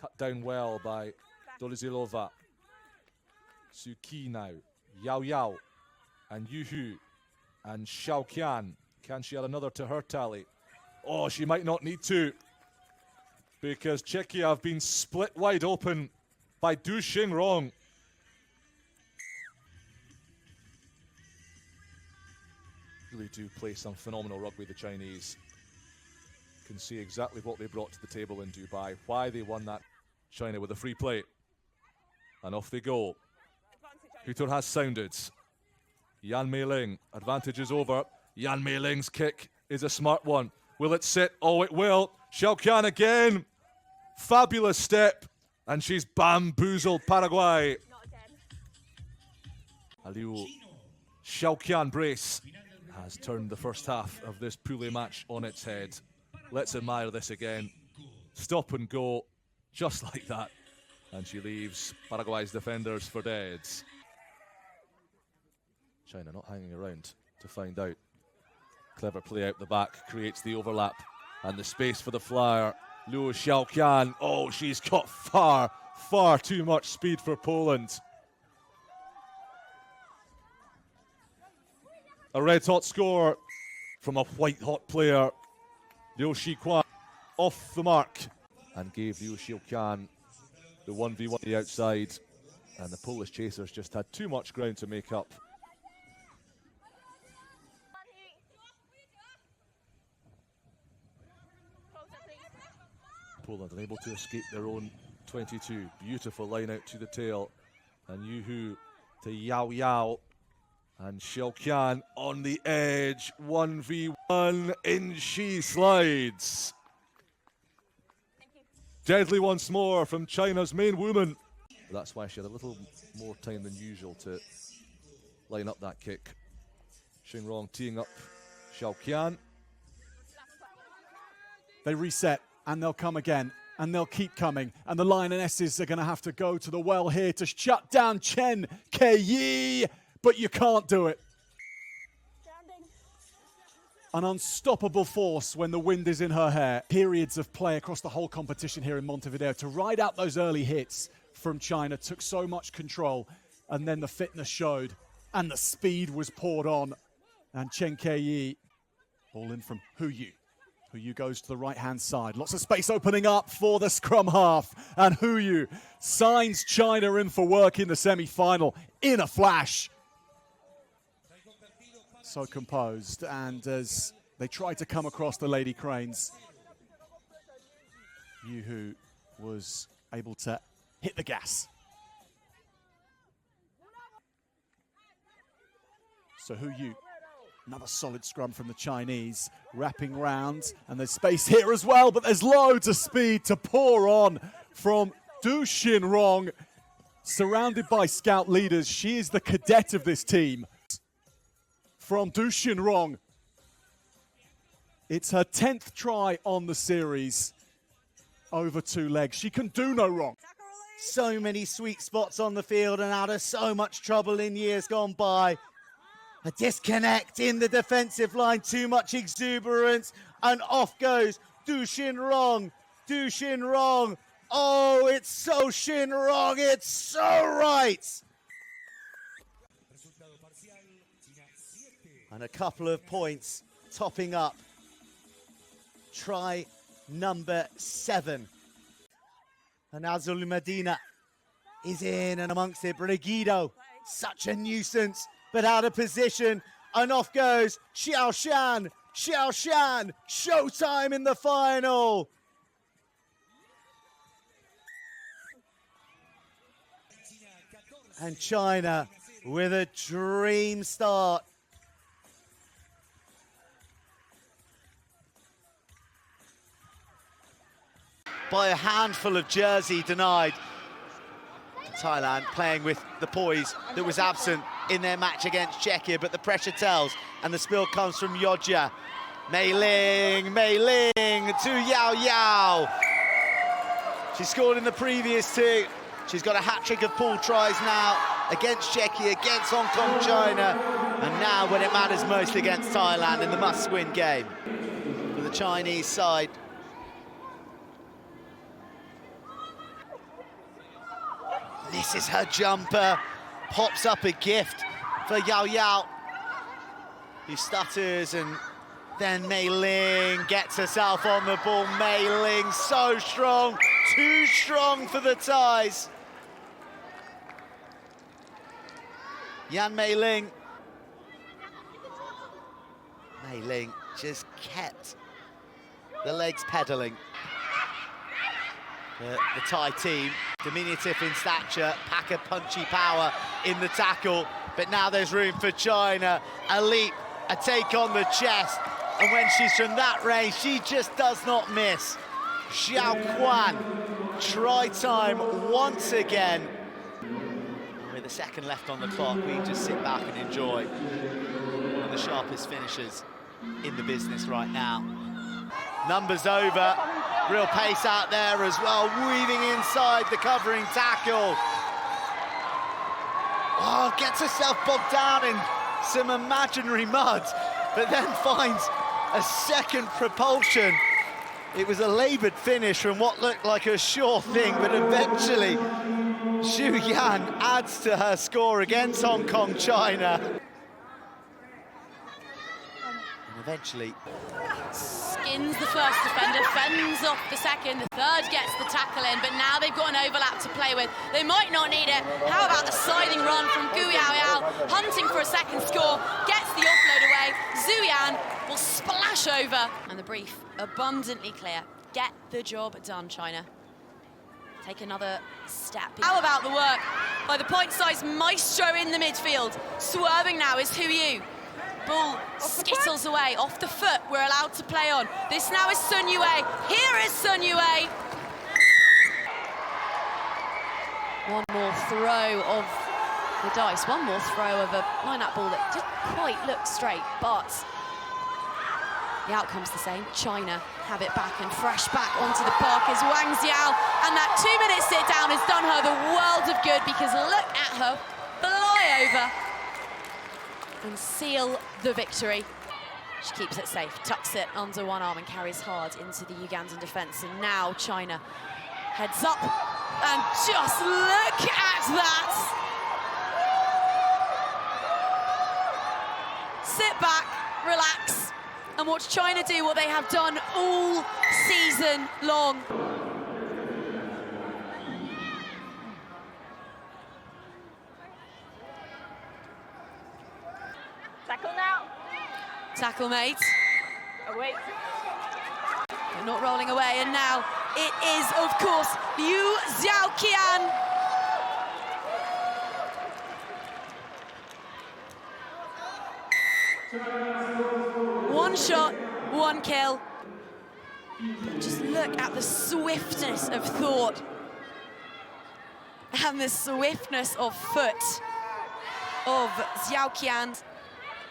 Cut down well by Dolizilova. Suki now. Yao Yao and Yuhu and Xiaoqian. Can she add another to her tally? Oh, she might not need to, because Czechia have been split wide open by Du Xinrong. Really do play some phenomenal rugby, the Chinese. Can see exactly what they brought to the table in Dubai, why they won that. China with a free play. And off they go. Hutor has sounded. Yan Meiling, advantage is over. Yan Meiling's kick is a smart one. Will it sit? Oh, it will. Xiaoqian again. Fabulous step. And she's bamboozled Paraguay. Aliu Xiaoqian brace has turned the first half of this Pool A match on its head. Let's admire this again. Stop and go, just like that. And she leaves Paraguay's defenders for dead. China not hanging around to find out. Clever play out the back, creates the overlap and the space for the flyer. Liu Xiaoqian, oh, she's got far, far too much speed for Poland. A red-hot score from a white-hot player. Liu Shiquan off the mark and gave Liu Xiaoqian the 1v1 the outside, and the Polish chasers just had too much ground to make up. Poland unable to escape their own 22. Beautiful line out to the tail, and Yuhu to Yao Yao, and Xiaoqian on the edge. 1v1, in she slides. Deadly once more from China's main woman. That's why she had a little more time than usual to line up that kick. Xinrong teeing up Xiaoqian. They reset and they'll come again and they'll keep coming. And the Lionesses are going to have to go to the well here to shut down Chen Keyi, but you can't do it. An unstoppable force when the wind is in her hair. Periods of play across the whole competition here in Montevideo. To ride out those early hits from China took so much control, and then the fitness showed and the speed was poured on. And Chen Keyi, ball in from Hu Yu. Hu Yu goes to the right-hand side. Lots of space opening up for the scrum half. And Hu Yu signs China in for work in the semi-final in a flash. So composed, and as they try to come across the Lady Cranes, Yuhu was able to hit the gas. So Hu Yu, another solid scrum from the Chinese, wrapping round, and there's space here as well, but there's loads of speed to pour on from Du Xinrong. Surrounded by scout leaders, she is the cadet of this team. From Du Xinrong. It's her 10th try on the series over 2 legs. She can do no wrong. So many sweet spots on the field and out of so much trouble in years gone by. A disconnect in the defensive line, too much exuberance, and off goes Du Xinrong. Du Xinrong. Oh, it's so Xinrong, it's so right. And a couple of points topping up try number 7. And Azul Medina is in and amongst it. Brigido, such a nuisance, but out of position. And off goes Xiaoqian. Xiaoqian, showtime in the final. And China with a dream start. By a handful of jersey denied. Thailand playing with the poise that was absent in their match against Czechia, but the pressure tells, and the spill comes from Yodja. Meiling to Yao Yao. She scored in the previous 2. She's got a hat-trick of pool tries now against Czechia, against Hong Kong, China, and now when it matters most against Thailand in the must-win game for the Chinese side. Misses her jumper, pops up a gift for Yao Yao, who stutters, and then Mei Ling gets herself on the ball. Mei Ling so strong, too strong for the ties. Yan Mei Ling. Mei Ling just kept the legs pedalling. The Thai team, diminutive in stature, pack a punchy power in the tackle, but now there's room for China. A leap, a take on the chest, and when she's from that range, she just does not miss. Xiao Quan, try time once again. With a second left on the clock, we just sit back and enjoy one of the sharpest finishers in the business right now. Numbers over, real pace out there as well, weaving inside the covering tackle. Oh, gets herself bogged down in some imaginary mud, but then finds a second propulsion. It was a laboured finish from what looked like a sure thing, but eventually Xu Yan adds to her score against Hong Kong, China. And eventually skins the first defender, fends off the second, the third gets the tackle in, but now they've got an overlap to play with. They might not need it. How about the sliding run from Gu Yao Yao, hunting for a second score, gets the offload away. Xu Yan will splash over, and the brief abundantly clear. Get the job done, China. Take another step. How about the work by the point-sized maestro in the midfield? Swerving now is Hu Yu. Ball skittles away, off the foot, we're allowed to play on. This now is Sun Yue. Here is Sun Yue. One more throw of the dice, one more throw of a line-out ball that didn't quite look straight, but the outcome's the same. China have it back and fresh back onto the park is Wang Xiao, and that 2-minute sit down has done her the world of good, because look at her fly over and seal the victory. She keeps it safe, tucks it under one arm and carries hard into the Ugandan defence. And now China heads up, and just look at that. Sit back, relax, and watch China do what they have done all season long. Tackle now. Tackle mate. Oh, wait. They're not rolling away, and now it is, of course, Liu Xiaoqian. One shot, one kill. But just look at the swiftness of thought and the swiftness of foot of Xiaoqian.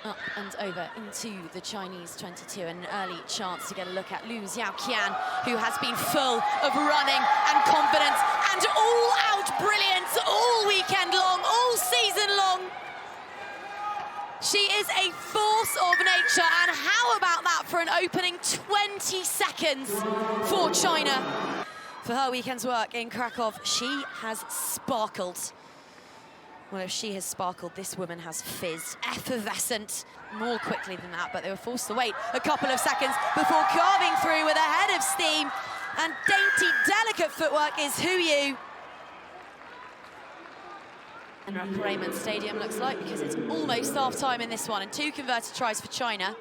Up and over into the Chinese 22, and an early chance to get a look at Liu Xiaoqian, who has been full of running and confidence and all-out brilliance all weekend long, all season long. She is a force of nature, and how about that for an opening 20 seconds for China? For her weekend's work in Krakow, she has sparkled. Well, if she has sparkled, this woman has fizzed, effervescent, more quickly than that, but they were forced to wait a couple of seconds before carving through with a head of steam. And dainty, delicate footwork is Hu Yu. And Raymond Stadium looks like, because it's almost half-time in this one, and 2 converted tries for China.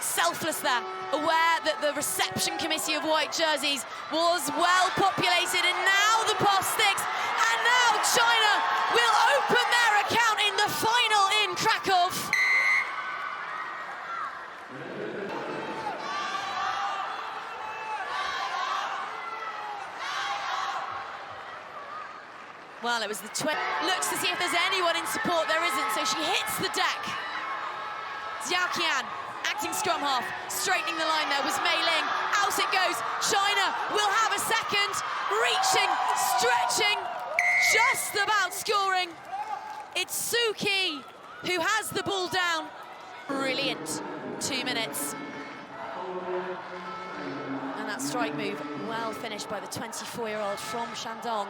Selfless there, aware that the reception committee of white jerseys was well populated, and now the pass sticks, and now China will open their account in the final in Krakow. Well, it was the looks to see if there's anyone in support. There isn't, so she hits the deck. Xiaoqian, acting scrum half, straightening the line there was Mei Ling. Out it goes. China will have a second, reaching, stretching, just about scoring. It's Suki who has the ball down. Brilliant 2 minutes. And that strike move, well finished by the 24-year-old from Shandong.